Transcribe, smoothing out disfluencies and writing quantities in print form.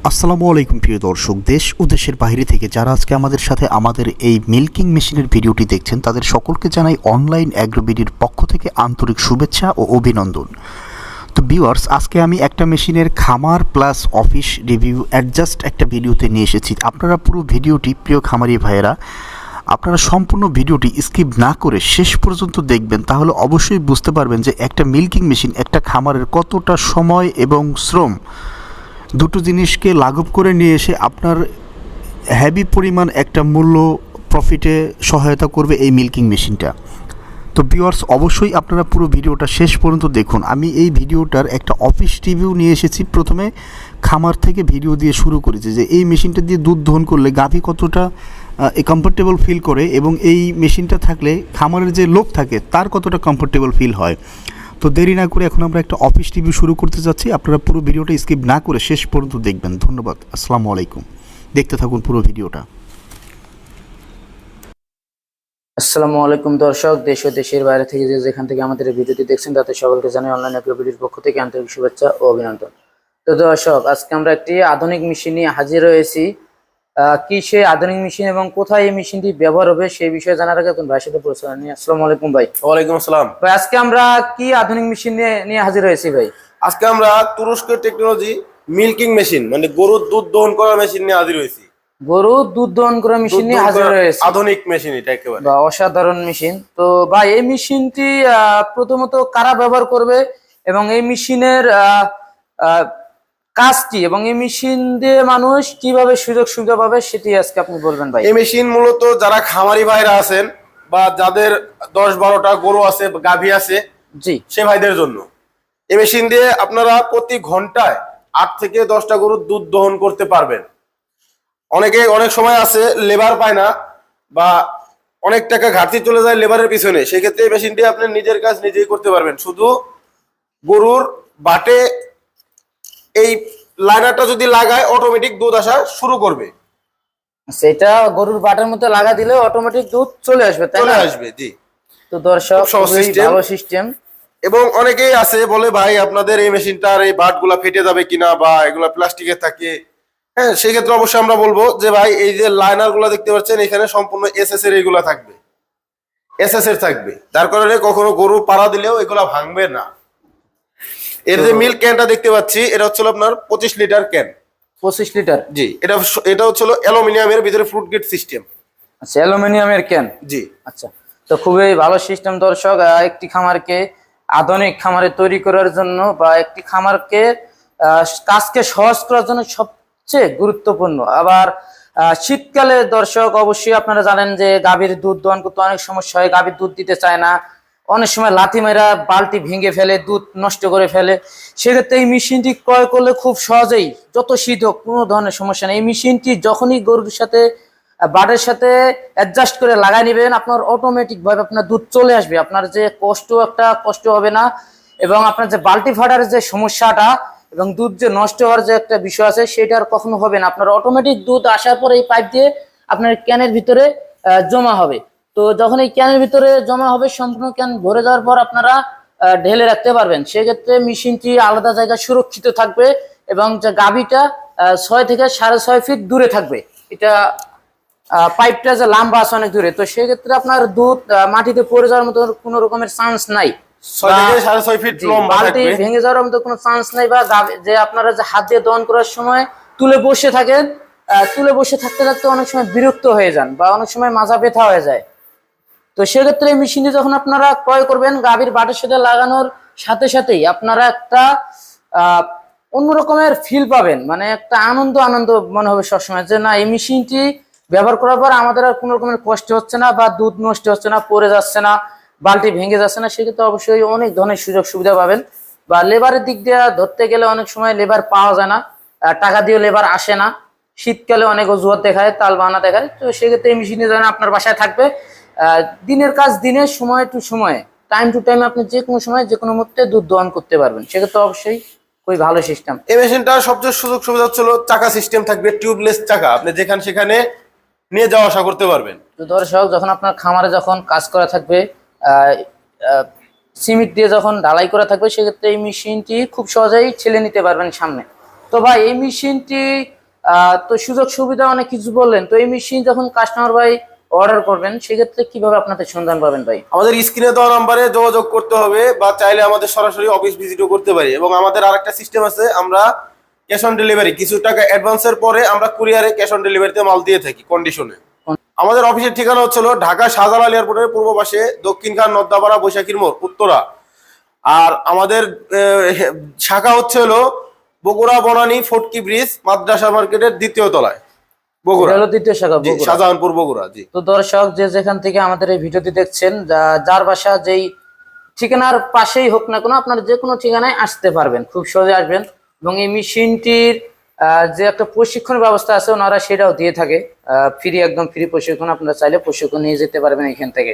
আসসালামু আলাইকুম প্রিয় দর্শক, দেশ ও দেশের বাইরে থেকে যারা আজকে আমাদের সাথে আমাদের এই মিল্কিং মেশিনের ভিডিওটি দেখছেন তাদের সকলকে জানাই অনলাইন অ্যাগ্রোবিডির পক্ষ থেকে আন্তরিক শুভেচ্ছা ও অভিনন্দন। তো ভিউয়ার্স, আজকে আমি একটা মেশিনের খামার প্লাস অফিস রিভিউ অ্যাডজাস্ট একটা ভিডিওতে নিয়ে এসেছি। আপনারা পুরো ভিডিওটি, প্রিয় খামারি ভাইয়েরা, আপনারা সম্পূর্ণ ভিডিওটি স্কিপ না করে শেষ পর্যন্ত দেখবেন, তাহলে অবশ্যই বুঝতে পারবেন যে একটা মিল্কিং মেশিন একটা খামারের কতটা সময় এবং শ্রম দুটো জিনিসকে লাঘব করে নিয়ে এসে আপনার হেভি পরিমাণ একটা মূল্য প্রফিটে সহায়তা করবে এই মিল্কিং মেশিনটা। তো ভিউয়ার্স, অবশ্যই আপনারা পুরো ভিডিওটা শেষ পর্যন্ত দেখুন। আমি এই ভিডিওটার একটা অফিস রিভিউ নিয়ে এসেছি। প্রথমে খামার থেকে ভিডিও দিয়ে শুরু করেছি যে এই মেশিনটা দিয়ে দুধ দহন করলে গাভী কতটা কমফোর্টেবল ফিল করে এবং এই মেশিনটা থাকলে খামারের যে লোক থাকে তার কতটা কমফোর্টেবল ফিল হয়। তো দেরি না করে এখন আমরা একটা অফিস রিভিউ শুরু করতে যাচ্ছি। আপনারা পুরো ভিডিওটা স্কিপ না করে শেষ পর্যন্ত দেখবেন। ধন্যবাদ। আসসালামু আলাইকুম। দেখতে থাকুন পুরো ভিডিওটা। আসসালামু আলাইকুম দর্শক, দেশ ও দেশের বাইরে থেকে যেখান থেকে আমাদের এই ভিডিওটি দেখছেন তাদের সকলকে জানাই অনলাইন অ্যাগ্রোবিডির পক্ষ থেকে আন্তরিক শুভেচ্ছা ও অভিনন্দন। তো দর্শক, আজকে আমরা একটি আধুনিক মেশিন নিয়ে হাজির হয়েছি। কি সেই আধুনিক মেশিন এবং কোথায় এই মেশিনটি ব্যবহার হবে সেই বিষয়ে জানার আগে তুমি ভাইয়ের সাথে পরিচয় নিয়ে। আসসালামু আলাইকুম ভাই। ওয়ালাইকুম আসসালাম ভাই, আজকে আমরা কি আধুনিক মেশিন নিয়ে হাজির হয়েছি ভাই? আজকে আমরা তুরস্কের টেকনোলজি মিল্কিং মেশিন মানে গরুর দুধ দহন করার মেশিন নিয়ে হাজির হয়েছি। গরুর দুধ দহন করা মেশিন নিয়ে হাজির হয়েছে। আধুনিক মেশিন এটা একেবারে বা অসাধারণ মেশিন। তো ভাই, এই মেশিনটি প্রথমত কারা ব্যবহার করবে এবং এই মেশিনের কাজ কি এবং এই মেশিন দিয়ে মানুষ কিভাবে সুযোগ সুবিধা পাবে সেটি আজকে আপনি বলবেন ভাই। এই মেশিন মূলত যারা খামারি ভাইরা আছেন বা যাদের 10-12টা গরু আছে, গাভী আছে, জি, সে ভাইদের জন্য এই মেশিন দিয়ে আপনারা প্রতি ঘন্টায় 8 থেকে 10টা গরুর দুধ দহন করতে পারবেন। অনেক সময় আছে লেবার পায় না বা অনেক টাকা ঘাটতি চলে যায় লেবারের পিছনে, সেক্ষেত্রে এই মেশিন দিয়ে আপনি নিজের কাজ নিজেই করতে পারবেন। শুধু গরুর বাটে এই লাইনারটা যদি লাগায় অটোমেটিক দুধ আসা শুরু করবে। সেটা গরুর বাটার মধ্যে লাগা দিলে অটোমেটিক দুধ চলে আসবে, তাই চলে না? আসবে, জি। তো দর্শক, ভালো সিস্টেম। এবং অনেকেই আছে বলে ভাই আপনাদের এই মেশিনটার এই বাটগুলা ফেটে যাবে কিনা বা এগুলা প্লাস্টিকের থাকে। হ্যাঁ, সেই ক্ষেত্রে অবশ্যই আমরা বলবো যে ভাই এই যে লাইনার গুলা দেখতে পাচ্ছেন এখানে সম্পূর্ণ এসএস এর এগুলা থাকবে, এসএস এর থাকবে, যার কারণে কখনো গরু পাড়া দিলেও এগুলা ভাঙবে না। এর যে মিল্ক ক্যানটা দেখতে পাচ্ছি এটা হচ্ছে আপনার 25 লিটার ক্যান। 25 লিটার? জি, এটা হচ্ছে অ্যালুমিনিয়ামের ভিতরে ফ্রুট গেট সিস্টেম। আচ্ছা, অ্যালুমিনিয়ামের ক্যান। জি, আচ্ছা, তো খুবই ভালো সিস্টেম দর্শক। একটি খামারকে আধুনিক খামারে তৈরি করার জন্য বা একটি খামারকে কাজকে সহজ করার জন্য সবচেয়ে গুরুত্বপূর্ণ। আবার শীতকালে দর্শক অবশ্যই আপনারা জানেন যে গাভীর দুধ দহন করতে অনেক সমস্যা হয়, গাভীর দুধ দিতে চায় না, অনেক সময় লাথি মেরা বালতি ভেঙে ফেলে, দুধ নষ্ট করে ফেলে। সেক্ষেত্রে এই মেশিনটি ক্রয় করলে খুব সহজেই, যত শীত হোক কোনো ধরনের সমস্যা নেই, এই মেশিনটি যখনই গরুর সাথে বাটের সাথে অ্যাডজাস্ট করে লাগাই নেবেন, আপনার অটোমেটিক ভাবে আপনার দুধ চলে আসবে। আপনার যে কষ্ট হবে না এবং আপনার যে বালতি ফাটার যে সমস্যাটা এবং দুধ যে নষ্ট হওয়ার যে একটা বিষয় আছে সেটা আর কখনো হবে না। আপনার অটোমেটিক দুধ আসার পরে এই পাইপ দিয়ে আপনার ক্যানের ভিতরে জমা হবে। তো যখন এই ক্যানের ভিতরে জমা হবে, সম্পূর্ণ ক্যান ভরে যাওয়ার পর আপনারা ঢেলে রাখতে পারবেন। সেক্ষেত্রে মেশিনটি আলাদা জায়গায় সুরক্ষিত থাকবে এবং যে গাভীটা 6 থেকে 6.5 ফিট দূরে থাকবে। এটা পাইপটা যে লম্বা আছে অনেক দূরে, তো সেক্ষেত্রে আপনার দুধ মাটিতে পড়ে যাওয়ার মতো কোনো রকমের চান্স নাই। 6 থেকে 6.5 ফিট লম্বা বালতি থাকবে, ভেঙে যাওয়ার মতো কোনো চান্স নাই। বা যে আপনারা যে হাত দিয়ে দহন করার সময় তুলে বসে থাকেন, তুলে বসে থাকতে থাকতে অনেক সময় বিরক্ত হয়ে যান বা অনেক সময় মাজা ব্যথা হয়ে যায়। তো সেক্ষেত্রে এই মেশিনটি যখন আপনারা ক্রয় করবেন, গাভীর বাটের সাথে লাগানোর সাথে সাথেই আপনারা একটা অন্যরকমের ফিল পাবেন, মানে একটা আনন্দ মনে হবে সবসময় যে না, এই মেশিনটি ব্যবহার করার পর আমাদের আর কোনো রকমের কষ্ট হচ্ছে না বা দুধ নষ্ট হচ্ছে না, পড়ে যাচ্ছে না, বালতি ভেঙে যাচ্ছে না। সেক্ষেত্রে অবশ্যই অনেক ধরনের সুযোগ সুবিধা পাবেন। বা লেবারের দিক দিয়ে ধরতে গেলে অনেক সময় লেবার পাওয়া যায় না, টাকা দিয়ে লেবার আসে না, শীতকালে অনেক অজুহাত দেখায়, তাল বাহানা দেখায়। তো সেক্ষেত্রে এই মেশিনটি যেন আপনার বাসায় থাকবে, দিনের কাজ দিনে, সময় টু সময়ে, টাইম টু টাইম আপনি যে কোনো সময় যে কোনো মুহূর্তে দুধ দহন করতে পারবেন। সেক্ষেত্রে অবশ্যই খুবই ভালো সিস্টেম। এই মেশিনটা সবচেয়ে সুযোগ সুবিধা হচ্ছে চাকা সিস্টেম থাকবে, টিউবলেস চাকা, আপনি যেখানে সেখানে নিয়ে যাওয়া আসা করতে পারবেন। তো দর্শক, যখন আপনার খামারে যখন কাজ করা থাকবে, সিমেন্ট দিয়ে যখন ঢালাই করা থাকবে, সেক্ষেত্রে এই মেশিনটি খুব সহজেই ঠেলে নিতে পারবেন সামনে। তো ভাই এই মেশিনটি তো সুযোগ সুবিধা অনেক কিছু বললেন, তো এই মেশিন যখন কাস্টমার ভাই অর্ডার করবেন সেক্ষেত্রে কিভাবে আপনাদের সন্ধান পাবেন ভাই? আমাদের স্ক্রিনে দেওয়া নাম্বারে যোগাযোগ করতে হবে, বা চাইলে আমাদের সরাসরি অফিস ভিজিটও করতে পারি। এবং আমাদের আরেকটা সিস্টেম আছে, আমরা ক্যাশ অন ডেলিভারি, কিছু টাকা অ্যাডভান্সের পরে আমরা কুরিয়ারে ক্যাশ অন ডেলিভারিতে মাল দিয়ে থাকি কন্ডিশনে। আমাদের অফিসের ঠিকানা হচ্ছিল ঢাকা শাহজালাল এয়ারপোর্টের পূর্ব পাশে, দক্ষিণ খান নদ্দাপাড়া বৈশাখীর মোড় উত্তরা। আর আমাদের শাখা হলো বগুড়া বনানী ফটকি ব্রিজ মাদ্রাসা মার্কেটের দ্বিতীয় তলায়, বগুড়া। এটা হলো দ্বিতীয় শাখা, জি, বগুড়া। শাহজাহানপুর, বগুড়া। জি। তো দর্শক যে যেখান থেকে আমাদের এই ভিডিওটি দেখছেন, যার বাসা যেই ঠিকানার পাশেই হোক না কোনো, আপনার যে কোনো ঠিকানায় আসতে পারবেন, খুব সহজে আসবেন। এবং এই মেশিনটির যে একটা প্রশিক্ষণ ব্যবস্থা আছে ওনারা সেটাও দিয়ে থাকে, ফ্রি, একদম ফ্রি প্রশিক্ষণ। আপনারা চাইলে প্রশিক্ষণ নিয়ে যেতে পারবেন এখান থেকে।